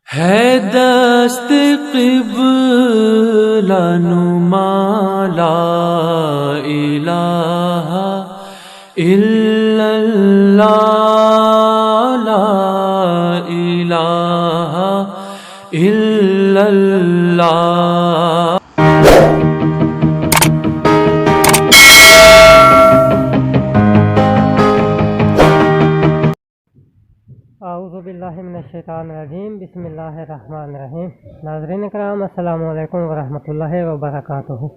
ہے دست قبلہ نما لا الہ الا اللہ لا الہ الا اللہ۔ اعوذ باللہ من الشیطان الرجیم، بسم اللہ الرحمن الرحیم۔ ناظرین کرام، السلام علیکم ورحمۃ اللہ وبرکاتہ۔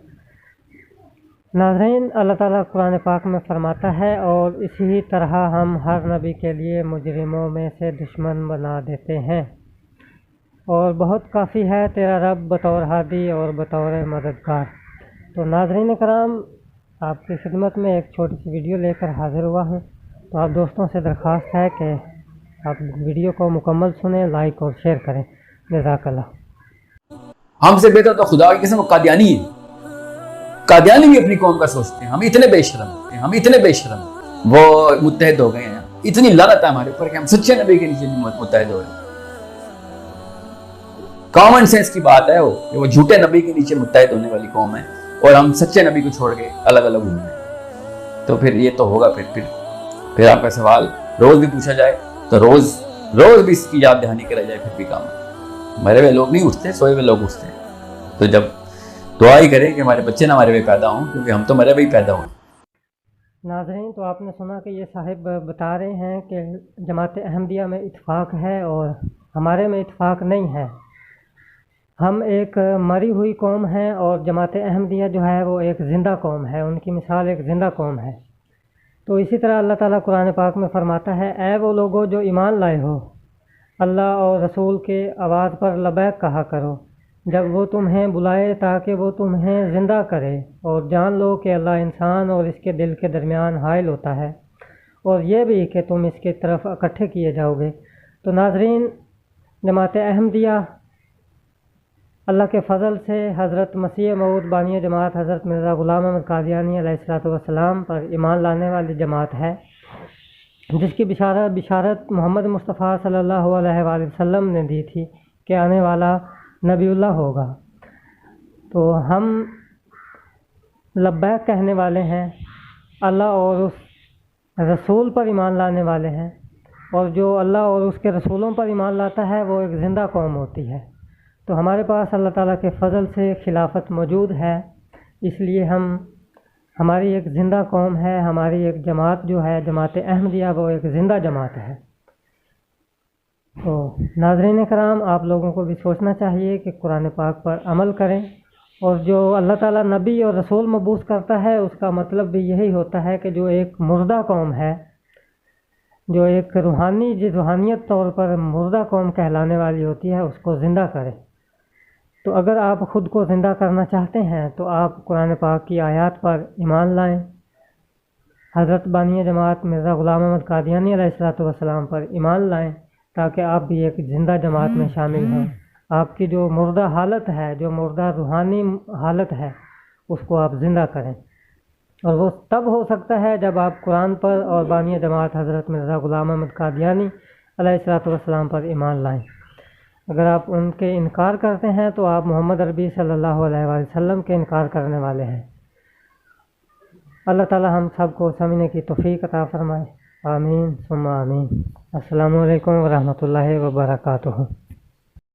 ناظرین، اللہ تعالیٰ قرآن پاک میں فرماتا ہے، اور اسی طرح ہم ہر نبی کے لیے مجرموں میں سے دشمن بنا دیتے ہیں، اور بہت کافی ہے تیرا رب بطور ہادی اور بطور مددگار۔ تو ناظرین کرام، آپ کی خدمت میں ایک چھوٹی سی ویڈیو لے کر حاضر ہوا ہوں۔ تو آپ دوستوں سے درخواست ہے کہ آپ ویڈیو کو مکمل سنیں، لائک اور شیئر کریں۔ جزاک اللہ۔ ہم سے بہتر تو خدا کی قسم قادیانی ہے۔ قادیانی بھی اپنی قوم کا سوچتے ہیں، ہم اتنے بے شرم ہیں، ہم اتنے بے شرم ہیں۔ وہ متحد ہو گئے ہیں، اتنی لعنت ہے ہمارے اوپر کہ ہم سچے نبی کے نیچے متحد ہو رہے ہیں۔ کامن سینس کی بات ہے وہ جھوٹے نبی کے نیچے متحد ہونے والی قوم ہے، اور ہم سچے نبی کو چھوڑ کے الگ الگ ہوئے ہیں۔ تو پھر یہ تو ہوگا، پھر آپ کا سوال روز بھی پوچھا جائے تو روز بھی اس کی یاد دہانی کرا جائے، پھر بھی کام ہے۔ مرے ہوئے لوگ نہیں اٹھتے، سوئے ہوئے لوگ اٹھتے ہیں۔ تو جب دعا ہی کریں کہ ہمارے بچے نہ ہمارے ہوئے پیدا ہوں، کیونکہ ہم تو مرے ہوئے پیدا ہوئے۔ ناظرین، تو آپ نے سنا کہ یہ صاحب بتا رہے ہیں کہ جماعت احمدیہ میں اتفاق ہے اور ہمارے میں اتفاق نہیں ہے۔ ہم ایک مری ہوئی قوم ہیں، اور جماعت احمدیہ جو ہے وہ ایک زندہ قوم ہے، ان کی مثال ایک زندہ قوم ہے۔ تو اسی طرح اللہ تعالیٰ قرآن پاک میں فرماتا ہے، اے وہ لوگوں جو ایمان لائے ہو، اللہ اور رسول کے آواز پر لبیک کہا کرو جب وہ تمہیں بلائے، تاکہ وہ تمہیں زندہ کرے، اور جان لو کہ اللہ انسان اور اس کے دل کے درمیان حائل ہوتا ہے، اور یہ بھی کہ تم اس کی طرف اکٹھے کیے جاؤ گے۔ تو ناظرین، جماعت احمدیہ اللہ کے فضل سے حضرت مسیح موعود بانی جماعت حضرت مرزا غلام احمد قادیانی علیہ السلام پر ایمان لانے والی جماعت ہے، جس کی بشارت محمد مصطفیٰ صلی اللہ علیہ وآلہ وسلم نے دی تھی کہ آنے والا نبی اللہ ہوگا۔ تو ہم لبیک کہنے والے ہیں، اللہ اور اس رسول پر ایمان لانے والے ہیں، اور جو اللہ اور اس کے رسولوں پر ایمان لاتا ہے وہ ایک زندہ قوم ہوتی ہے۔ تو ہمارے پاس اللہ تعالیٰ کے فضل سے خلافت موجود ہے، اس لیے ہماری ایک زندہ قوم ہے، ہماری ایک جماعت جو ہے جماعت احمدیہ وہ ایک زندہ جماعت ہے۔ تو ناظرین کرام، آپ لوگوں کو بھی سوچنا چاہیے کہ قرآن پاک پر عمل کریں، اور جو اللہ تعالیٰ نبی اور رسول مبعوث کرتا ہے اس کا مطلب بھی یہی ہوتا ہے کہ جو ایک مردہ قوم ہے، جو ایک روحانیت طور پر مردہ قوم کہلانے والی ہوتی ہے، اس کو زندہ کرے۔ تو اگر آپ خود کو زندہ کرنا چاہتے ہیں تو آپ قرآن پاک کی آیات پر ایمان لائیں، حضرت بانی جماعت مرزا غلام احمد قادیانی علیہ السلام پر ایمان لائیں، تاکہ آپ بھی ایک زندہ جماعت میں شامل ہوں۔ آپ کی جو مردہ حالت ہے، جو مردہ روحانی حالت ہے، اس کو آپ زندہ کریں، اور وہ تب ہو سکتا ہے جب آپ قرآن پر اور بانی جماعت حضرت مرزا غلام احمد قادیانی علیہ السلام پر ایمان لائیں۔ اگر آپ ان کے انکار کرتے ہیں تو آپ محمد عربی صلی اللہ علیہ وآلہ وسلم کے انکار کرنے والے ہیں۔ اللہ تعالی ہم سب کو سمجھنے کی توفیق عطا فرمائے، آمین ثم آمین۔ السلام علیکم ورحمۃ اللہ وبرکاتہ۔